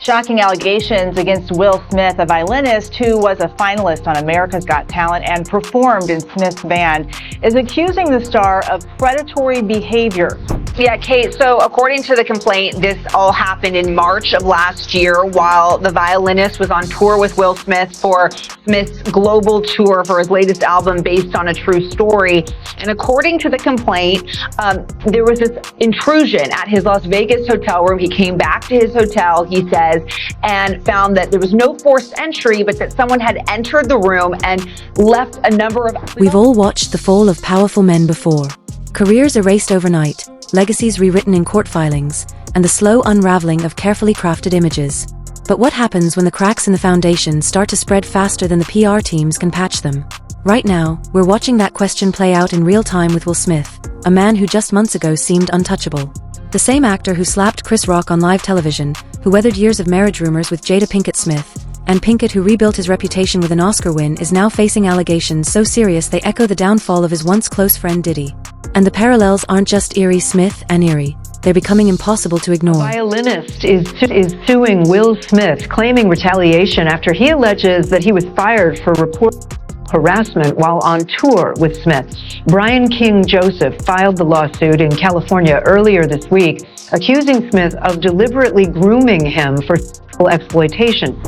Shocking allegations against Will Smith, a violinist who was a finalist on America's Got Talent and performed in Smith's band, is accusing the star of predatory behavior. Yeah, Kate, so according to the complaint, this all happened in March of last year while the violinist was on tour with Will Smith for Smith's global tour for his latest album based on a true story. And according to the complaint, there was this intrusion at his Las Vegas hotel room. He came back to his hotel, he says, and found that there was no forced entry, but that someone had entered the room and left a number of... We've all watched the fall of powerful men before. Careers erased overnight, legacies rewritten in court filings, and the slow unraveling of carefully crafted images. But what happens when the cracks in the foundation start to spread faster than the PR teams can patch them? Right now, we're watching that question play out in real time with Will Smith, a man who just months ago seemed untouchable. The same actor who slapped Chris Rock on live television, who weathered years of marriage rumors with Jada Pinkett Smith, and Pinkett, who rebuilt his reputation with an Oscar win, is now facing allegations so serious they echo the downfall of his once close friend Diddy. And the parallels aren't just eerie Smith and eerie, they're becoming impossible to ignore. A violinist is suing Will Smith, claiming retaliation after he alleges that he was fired for reported harassment while on tour with Smith. Brian King Joseph filed the lawsuit in California earlier this week, accusing Smith of deliberately grooming him for sexual exploitation.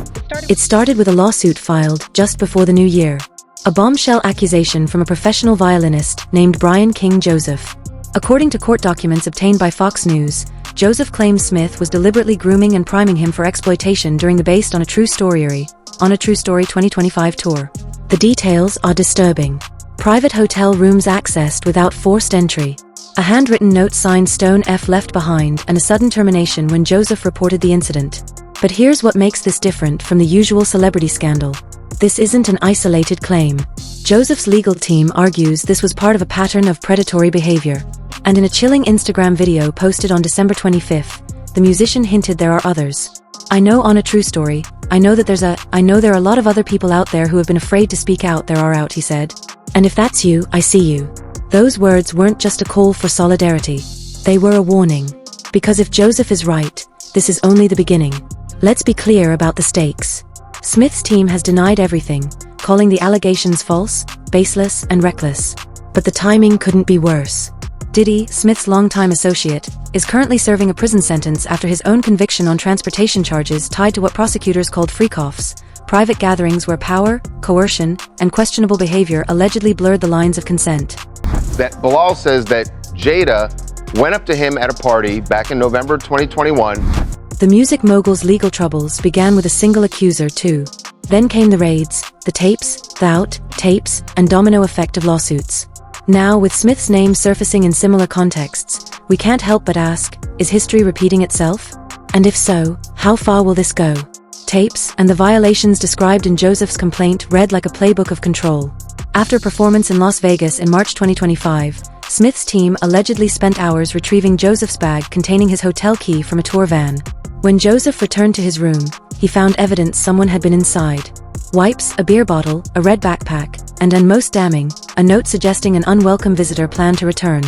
It started with a lawsuit filed just before the new year. A bombshell accusation from a professional violinist named Brian King Joseph. According to court documents obtained by Fox News, Joseph claims Smith was deliberately grooming and priming him for exploitation during the Based on a True Story 2025 tour. The details are disturbing. Private hotel rooms accessed without forced entry. A handwritten note signed Stone F left behind, and a sudden termination when Joseph reported the incident. But here's what makes this different from the usual celebrity scandal. This isn't an isolated claim. Joseph's legal team argues this was part of a pattern of predatory behavior. And in a chilling Instagram video posted on December 25th, the musician hinted there are others. I know on a true story, I know there are a lot of other people out there who have been afraid to speak out, he said. And if that's you, I see you. Those words weren't just a call for solidarity. They were a warning. Because if Joseph is right, this is only the beginning. Let's be clear about the stakes. Smith's team has denied everything, calling the allegations false, baseless, and reckless. But the timing couldn't be worse. Diddy, Smith's longtime associate, is currently serving a prison sentence after his own conviction on transportation charges tied to what prosecutors called freak-offs, private gatherings where power, coercion, and questionable behavior allegedly blurred the lines of consent. That Bilal says that Jada went up to him at a party back in November 2021. The music mogul's legal troubles began with a single accuser too. Then came the raids, the tapes, tapes, and domino effect of lawsuits. Now, with Smith's name surfacing in similar contexts, we can't help but ask, is history repeating itself? And if so, how far will this go? Tapes and the violations described in Joseph's complaint read like a playbook of control. After a performance in Las Vegas in March 2025, Smith's team allegedly spent hours retrieving Joseph's bag containing his hotel key from a tour van. When Joseph returned to his room, he found evidence someone had been inside. Wipes, a beer bottle, a red backpack, and most damning, a note suggesting an unwelcome visitor planned to return.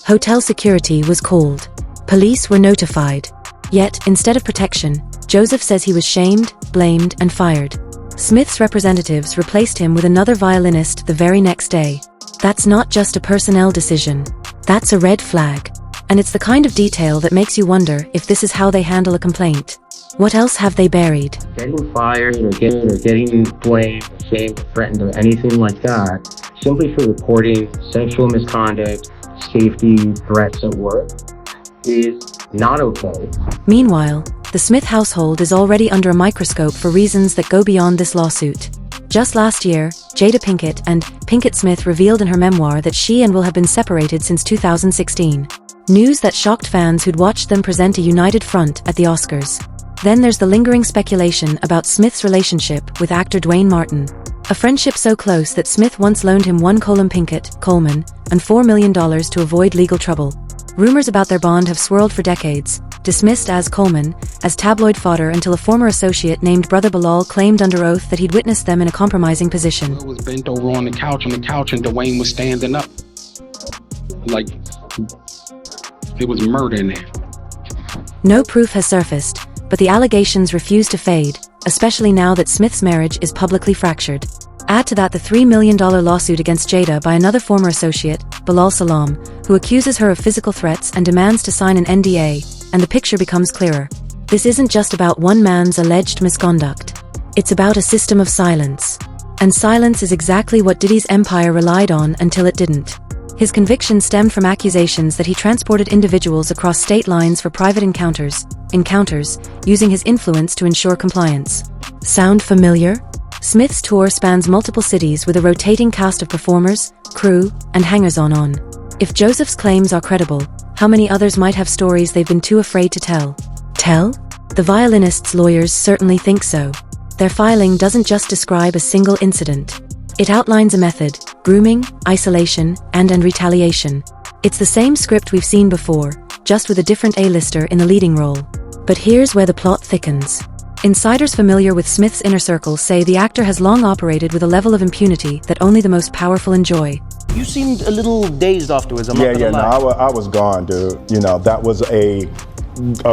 Hotel security was called. Police were notified. Yet, instead of protection, Joseph says he was shamed, blamed, and fired. Smith's representatives replaced him with another violinist the very next day. That's not just a personnel decision. That's a red flag. And it's the kind of detail that makes you wonder if this is how they handle a complaint. What else have they buried? Getting fired or getting blamed, shamed, threatened, or anything like that, simply for reporting sexual misconduct, safety threats at work, is not okay. Meanwhile, the Smith household is already under a microscope for reasons that go beyond this lawsuit. Just last year, Jada Pinkett and Pinkett Smith revealed in her memoir that she and Will have been separated since 2016. News that shocked fans who'd watched them present a united front at the Oscars. Then there's the lingering speculation about Smith's relationship with actor Dwayne Martin. A friendship so close that Smith once loaned him Coleman, and $4 million to avoid legal trouble. Rumors about their bond have swirled for decades, dismissed as Coleman, as tabloid fodder until a former associate named Brother Bilal claimed under oath that he'd witnessed them in a compromising position. I was bent over on the couch, and Dwayne was standing up. Like, it was murder in there. No proof has surfaced, But the allegations refuse to fade, especially now that Smith's marriage is publicly fractured. Add to that the $3 million lawsuit against Jada by another former associate, Bilal Salam, who accuses her of physical threats and demands to sign an NDA, and the picture becomes clearer. This isn't just about one man's alleged misconduct. It's about a system of silence. And silence is exactly what Diddy's empire relied on until it didn't. His conviction stemmed from accusations that he transported individuals across state lines for private encounters, using his influence to ensure compliance. Sound familiar? Smith's tour spans multiple cities with a rotating cast of performers, crew, and hangers-on. If Joseph's claims are credible, how many others might have stories they've been too afraid to tell? Tell? The violinist's lawyers certainly think so. Their filing doesn't just describe a single incident. It outlines a method: grooming, isolation, and retaliation. It's the same script we've seen before, just with a different A-lister in the leading role. But here's where the plot thickens. Insiders familiar with Smith's inner circle say the actor has long operated with a level of impunity that only the most powerful enjoy. You seemed a little dazed afterwards. No, I was gone, dude. You know, that was a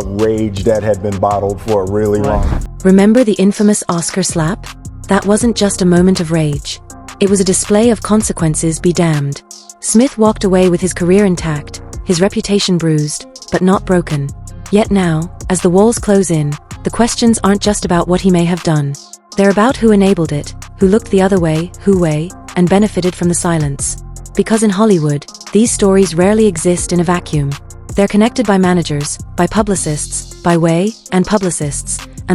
rage that had been bottled for a really long. Remember the infamous Oscar slap? That wasn't just a moment of rage. It was a display of consequences be damned. Smith walked away with his career intact, his reputation bruised, but not broken. Yet now, as the walls close in, the questions aren't just about what he may have done. They're about who enabled it, who looked the other way, and benefited from the silence. Because in Hollywood, these stories rarely exist in a vacuum. They're connected by managers, by publicists, and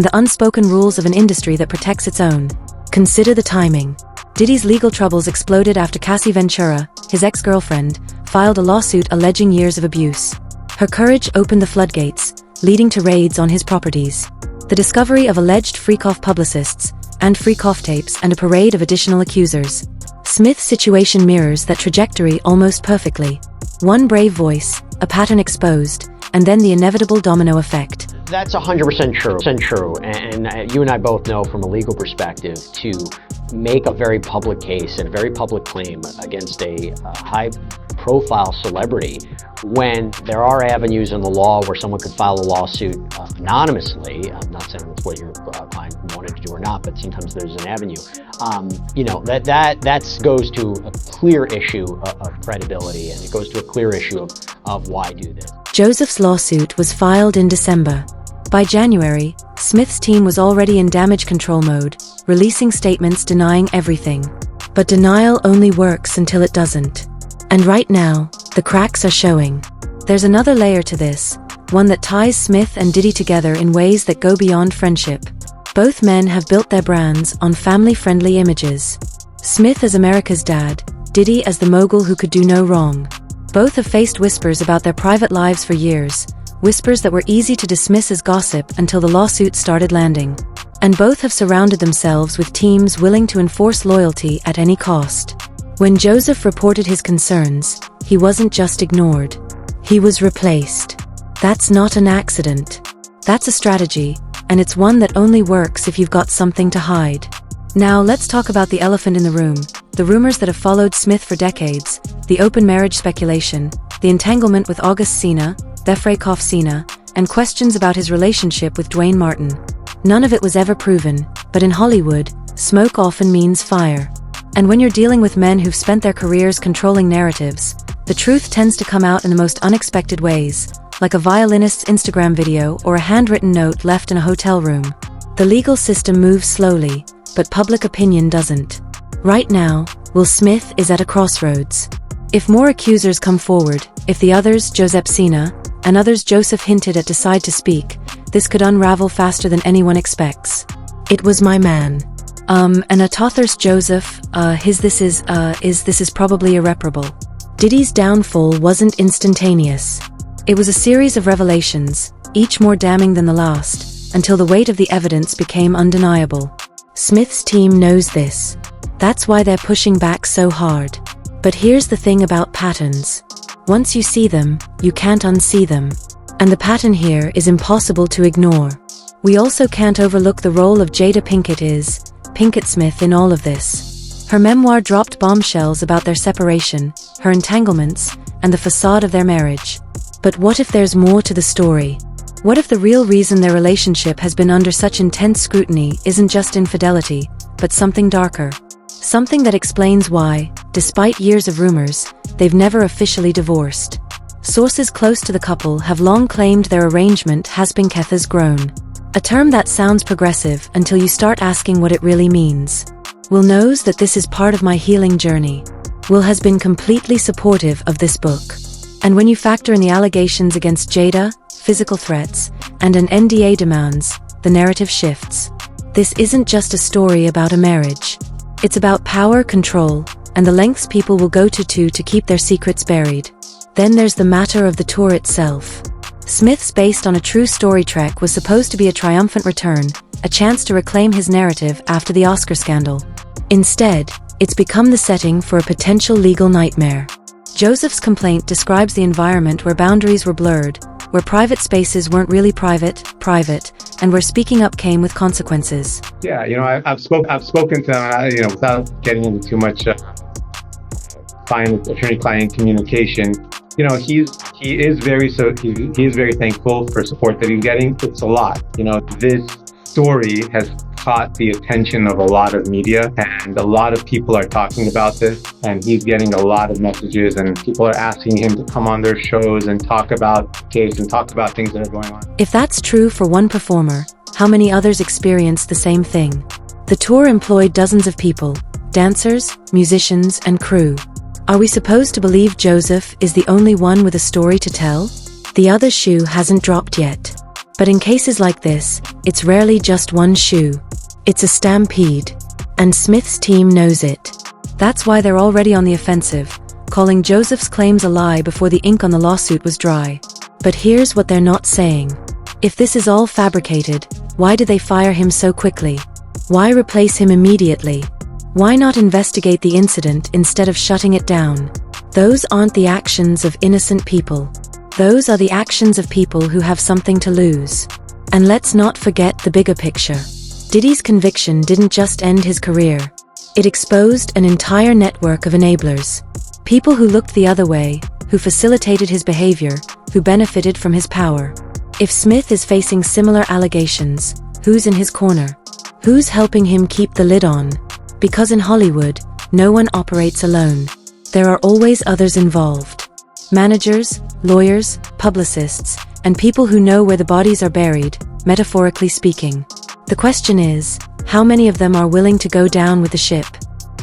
the unspoken rules of an industry that protects its own. Consider the timing. Diddy's legal troubles exploded after Cassie Ventura, his ex-girlfriend, filed a lawsuit alleging years of abuse. Her courage opened the floodgates, leading to raids on his properties. The discovery of alleged freak-off publicists, and freak-off tapes, and a parade of additional accusers. Smith's situation mirrors that trajectory almost perfectly. One brave voice, a pattern exposed, and then the inevitable domino effect. That's 100% true. And you and I both know from a legal perspective, to make a very public case and a very public claim against a high-profile celebrity, when there are avenues in the law where someone could file a lawsuit anonymously. I'm not saying that's what your client wanted to do or not, but sometimes there's an avenue. That goes to a clear issue of credibility, and it goes to a clear issue of why do this. Joseph's lawsuit was filed in December. By January, Smith's team was already in damage control mode, releasing statements denying everything. But denial only works until it doesn't. And right now, the cracks are showing. There's another layer to this, one that ties Smith and Diddy together in ways that go beyond friendship. Both men have built their brands on family-friendly images. Smith as America's dad, Diddy as the mogul who could do no wrong. Both have faced whispers about their private lives for years, whispers that were easy to dismiss as gossip until the lawsuit started landing. And both have surrounded themselves with teams willing to enforce loyalty at any cost. When Joseph reported his concerns, he wasn't just ignored. He was replaced. That's not an accident. That's a strategy, and it's one that only works if you've got something to hide. Now let's talk about the elephant in the room, the rumors that have followed Smith for decades, the open marriage speculation, the entanglement with August Sina, Defraykoff Sina, and questions about his relationship with Dwayne Martin. None of it was ever proven, but in Hollywood, smoke often means fire. And when you're dealing with men who've spent their careers controlling narratives, the truth tends to come out in the most unexpected ways, like a violinist's Instagram video or a handwritten note left in a hotel room. The legal system moves slowly, but public opinion doesn't. Right now, Will Smith is at a crossroads. If more accusers come forward, if the others, Joseph Sina, and others Joseph hinted at decide to speak, this could unravel faster than anyone expects. It was my man. And a Tothers Joseph, this is probably irreparable. Diddy's downfall wasn't instantaneous. It was a series of revelations, each more damning than the last, until the weight of the evidence became undeniable. Smith's team knows this. That's why they're pushing back so hard. But here's the thing about patterns. Once you see them, you can't unsee them. And the pattern here is impossible to ignore. We also can't overlook the role of Jada Pinkett Smith in all of this. Her memoir dropped bombshells about their separation, her entanglements, and the facade of their marriage. But what if there's more to the story? What if the real reason their relationship has been under such intense scrutiny isn't just infidelity, but something darker? Something that explains why, despite years of rumors, they've never officially divorced. Sources close to the couple have long claimed their arrangement has been Ketha's grown. A term that sounds progressive until you start asking what it really means. Will knows that this is part of my healing journey. Will has been completely supportive of this book. And when you factor in the allegations against Jada, physical threats, and an NDA demands, the narrative shifts. This isn't just a story about a marriage. It's about power, control, and the lengths people will go to keep their secrets buried. Then there's the matter of the tour itself. Smith's based on a true story trek was supposed to be a triumphant return, a chance to reclaim his narrative after the Oscar scandal. Instead, it's become the setting for a potential legal nightmare. Joseph's complaint describes the environment where boundaries were blurred, where private spaces weren't really private, and where speaking up came with consequences. Yeah, I've spoken to him, without getting into too much attorney-client communication. He is very thankful for support that he's getting. It's a lot. This story has caught the attention of a lot of media, and a lot of people are talking about this, and he's getting a lot of messages, and people are asking him to come on their shows and talk about the case and talk about things that are going on. If that's true for one performer, how many others experienced the same thing? The tour employed dozens of people, dancers, musicians, and crew. Are we supposed to believe Joseph is the only one with a story to tell? The other shoe hasn't dropped yet. But in cases like this, it's rarely just one shoe. It's a stampede. And Smith's team knows it. That's why they're already on the offensive, calling Joseph's claims a lie before the ink on the lawsuit was dry. But here's what they're not saying. If this is all fabricated, why did they fire him so quickly? Why replace him immediately? Why not investigate the incident instead of shutting it down? Those aren't the actions of innocent people. Those are the actions of people who have something to lose. And let's not forget the bigger picture. Diddy's conviction didn't just end his career. It exposed an entire network of enablers. People who looked the other way, who facilitated his behavior, who benefited from his power. If Smith is facing similar allegations, who's in his corner? Who's helping him keep the lid on? Because in Hollywood, no one operates alone. There are always others involved. Managers, lawyers, publicists, and people who know where the bodies are buried, metaphorically speaking. The question is, how many of them are willing to go down with the ship?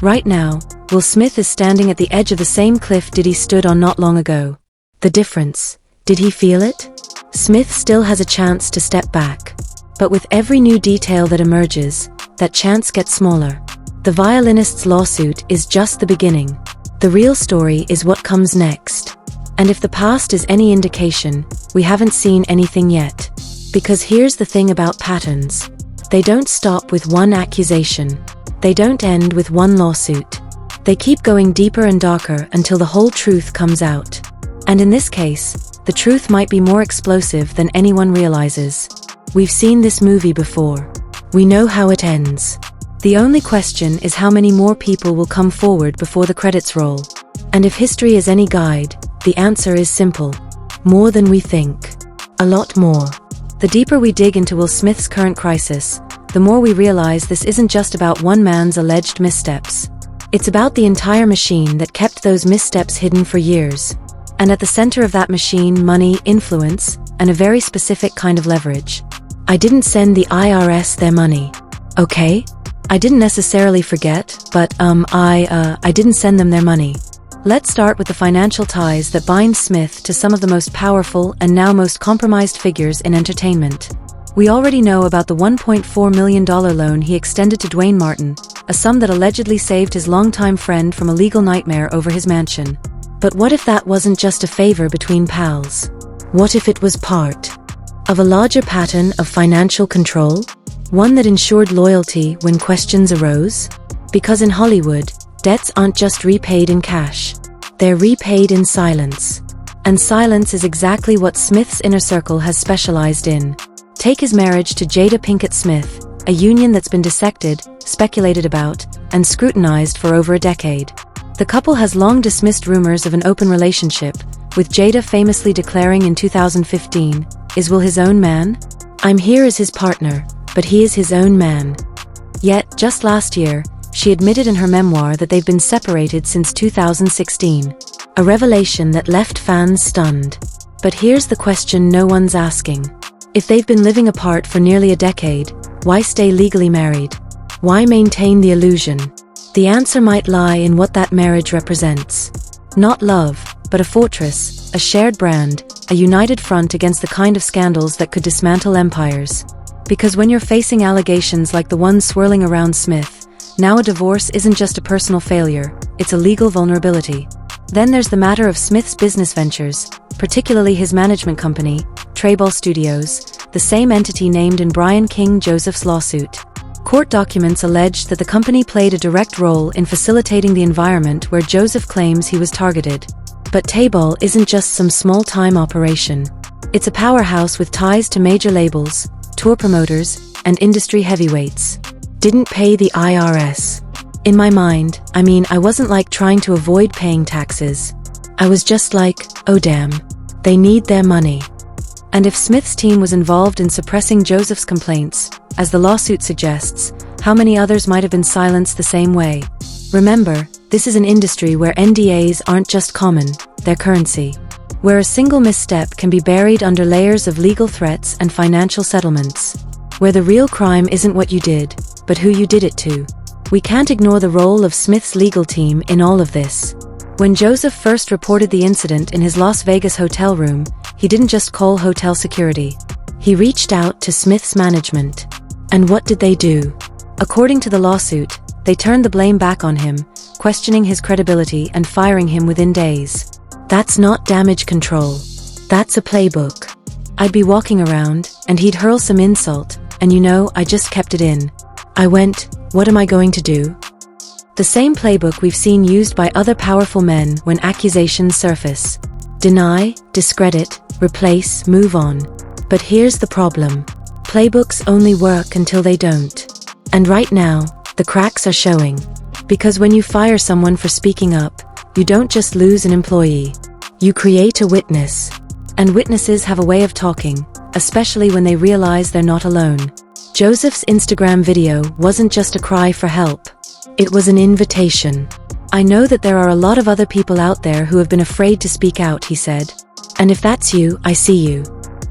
Right now, Will Smith is standing at the edge of the same cliff Diddy stood on not long ago. The difference, did he feel it? Smith still has a chance to step back. But with every new detail that emerges, that chance gets smaller. The violinist's lawsuit is just the beginning. The real story is what comes next. And if the past is any indication, we haven't seen anything yet. Because here's the thing about patterns. They don't stop with one accusation. They don't end with one lawsuit. They keep going deeper and darker until the whole truth comes out. And in this case, the truth might be more explosive than anyone realizes. We've seen this movie before. We know how it ends. The only question is how many more people will come forward before the credits roll. And if history is any guide, the answer is simple. More than we think. A lot more. The deeper we dig into Will Smith's current crisis, the more we realize this isn't just about one man's alleged missteps. It's about the entire machine that kept those missteps hidden for years. And at the center of that machine, money, influence, and a very specific kind of leverage. I didn't send the IRS their money. Okay? I didn't necessarily forget, but I didn't send them their money. Let's start with the financial ties that bind Smith to some of the most powerful and now most compromised figures in entertainment. We already know about the $1.4 million loan he extended to Dwayne Martin, a sum that allegedly saved his longtime friend from a legal nightmare over his mansion. But what if that wasn't just a favor between pals? What if it was part of a larger pattern of financial control? One that ensured loyalty when questions arose? Because in Hollywood, debts aren't just repaid in cash. They're repaid in silence. And silence is exactly what Smith's inner circle has specialized in. Take his marriage to Jada Pinkett Smith, a union that's been dissected, speculated about, and scrutinized for over a decade. The couple has long dismissed rumors of an open relationship, with Jada famously declaring in 2015, is Will his own man? I'm here as his partner, but he is his own man. Yet, just last year, she admitted in her memoir that they've been separated since 2016. A revelation that left fans stunned. But here's the question no one's asking. If they've been living apart for nearly a decade, why stay legally married? Why maintain the illusion? The answer might lie in what that marriage represents. Not love, but a fortress, a shared brand, a united front against the kind of scandals that could dismantle empires. Because when you're facing allegations like the ones swirling around Smith, now a divorce isn't just a personal failure, it's a legal vulnerability. Then there's the matter of Smith's business ventures, particularly his management company, Treyball Studios, the same entity named in Brian King Joseph's lawsuit. Court documents alleged that the company played a direct role in facilitating the environment where Joseph claims he was targeted. But Treyball isn't just some small-time operation. It's a powerhouse with ties to major labels, tour promoters, and industry heavyweights. Didn't pay the IRS. In my mind, I wasn't like trying to avoid paying taxes. I was just like, oh damn, they need their money. And if Smith's team was involved in suppressing Joseph's complaints, as the lawsuit suggests, how many others might have been silenced the same way? Remember, this is an industry where NDAs aren't just common, they're currency. Where a single misstep can be buried under layers of legal threats and financial settlements. Where the real crime isn't what you did, but who you did it to. We can't ignore the role of Smith's legal team in all of this. When Joseph first reported the incident in his Las Vegas hotel room, he didn't just call hotel security. He reached out to Smith's management. And what did they do? According to the lawsuit, they turned the blame back on him, questioning his credibility and firing him within days. That's not damage control. That's a playbook. I'd be walking around, and he'd hurl some insult, and I just kept it in. I went, what am I going to do? The same playbook we've seen used by other powerful men when accusations surface. Deny, discredit, replace, move on. But here's the problem. Playbooks only work until they don't. And right now, the cracks are showing. Because when you fire someone for speaking up, you don't just lose an employee. You create a witness. And witnesses have a way of talking, especially when they realize they're not alone. Joseph's Instagram video wasn't just a cry for help. It was an invitation. I know that there are a lot of other people out there who have been afraid to speak out, he said. And if that's you, I see you.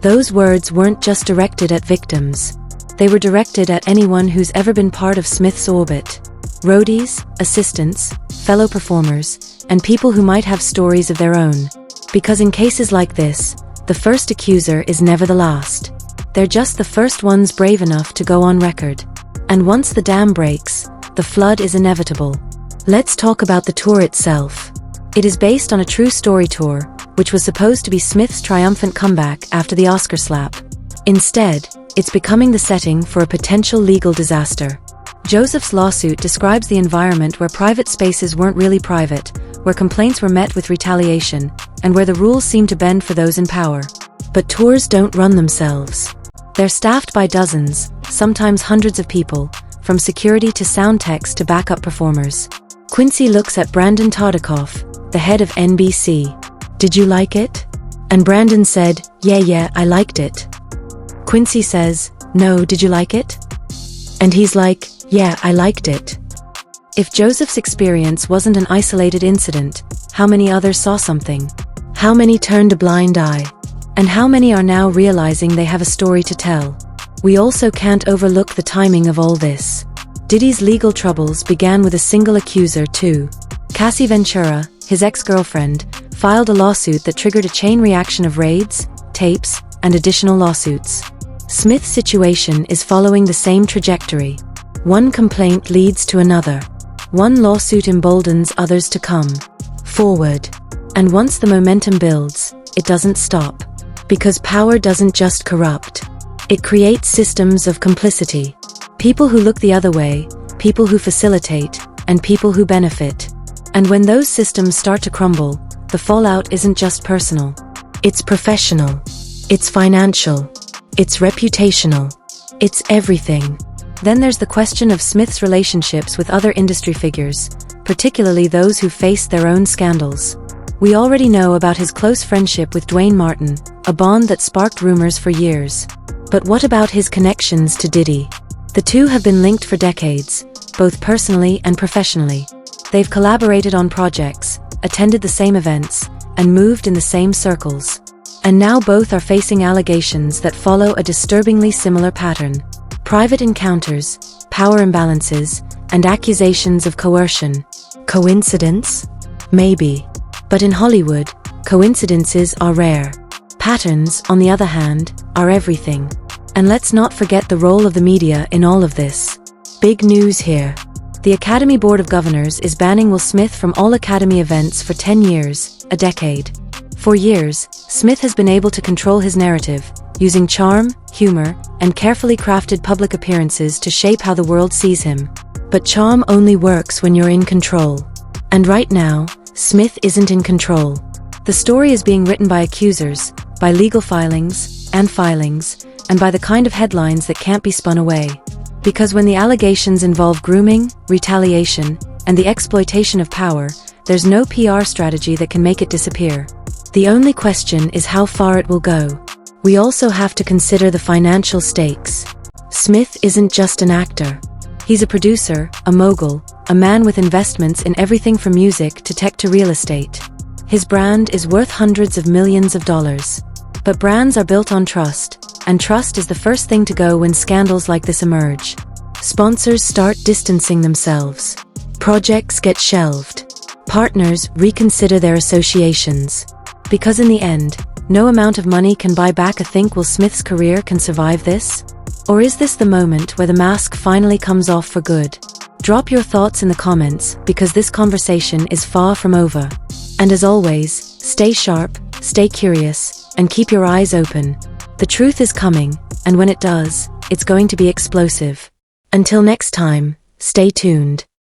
Those words weren't just directed at victims. They were directed at anyone who's ever been part of Smith's orbit. Roadies, assistants, fellow performers, and people who might have stories of their own. Because in cases like this, the first accuser is never the last. They're just the first ones brave enough to go on record. And once the dam breaks, the flood is inevitable. Let's talk about the tour itself. It is based on a true story tour, which was supposed to be Smith's triumphant comeback after the Oscar slap. Instead, it's becoming the setting for a potential legal disaster. Joseph's lawsuit describes the environment where private spaces weren't really private, where complaints were met with retaliation, and where the rules seemed to bend for those in power. But tours don't run themselves. They're staffed by dozens, sometimes hundreds of people, from security to sound techs to backup performers. Quincy looks at Brandon Todikoff, the head of NBC. Did you like it? And Brandon said, yeah, I liked it. Quincy says, no, did you like it? And he's like, yeah, I liked it. If Joseph's experience wasn't an isolated incident, how many others saw something? How many turned a blind eye? And how many are now realizing they have a story to tell? We also can't overlook the timing of all this. Diddy's legal troubles began with a single accuser too. Cassie Ventura, his ex-girlfriend, filed a lawsuit that triggered a chain reaction of raids, tapes, and additional lawsuits. Smith's situation is following the same trajectory. One complaint leads to another. One lawsuit emboldens others to come. Forward. And once the momentum builds, it doesn't stop. Because power doesn't just corrupt. It creates systems of complicity. People who look the other way, people who facilitate, and people who benefit. And when those systems start to crumble, the fallout isn't just personal. It's professional. It's financial. It's reputational. It's everything. Then there's the question of Smith's relationships with other industry figures, particularly those who face their own scandals. We already know about his close friendship with Dwayne Martin, a bond that sparked rumors for years. But what about his connections to Diddy? The two have been linked for decades, both personally and professionally. They've collaborated on projects, attended the same events, and moved in the same circles. And now both are facing allegations that follow a disturbingly similar pattern: private encounters, power imbalances, and accusations of coercion. Coincidence? Maybe. But in Hollywood, coincidences are rare. Patterns, on the other hand, are everything. And let's not forget the role of the media in all of this. Big news here. The Academy Board of Governors is banning Will Smith from all Academy events for 10 years, a decade. For years, Smith has been able to control his narrative, using charm, humor, and carefully crafted public appearances to shape how the world sees him. But charm only works when you're in control. And right now, Smith isn't in control. The story is being written by accusers, by legal filings, and by the kind of headlines that can't be spun away. Because when the allegations involve grooming, retaliation, and the exploitation of power, there's no PR strategy that can make it disappear. The only question is how far it will go. We also have to consider the financial stakes. Smith isn't just an actor. He's a producer, a mogul, a man with investments in everything from music to tech to real estate. His brand is worth hundreds of millions of dollars. But brands are built on trust, and trust is the first thing to go when scandals like this emerge. Sponsors start distancing themselves. Projects get shelved. Partners reconsider their associations. Because in the end, no amount of money can buy back a think Will Smith's career can survive this? Or is this the moment where the mask finally comes off for good? Drop your thoughts in the comments, because this conversation is far from over. And as always, stay sharp, stay curious, and keep your eyes open. The truth is coming, and when it does, it's going to be explosive. Until next time, stay tuned.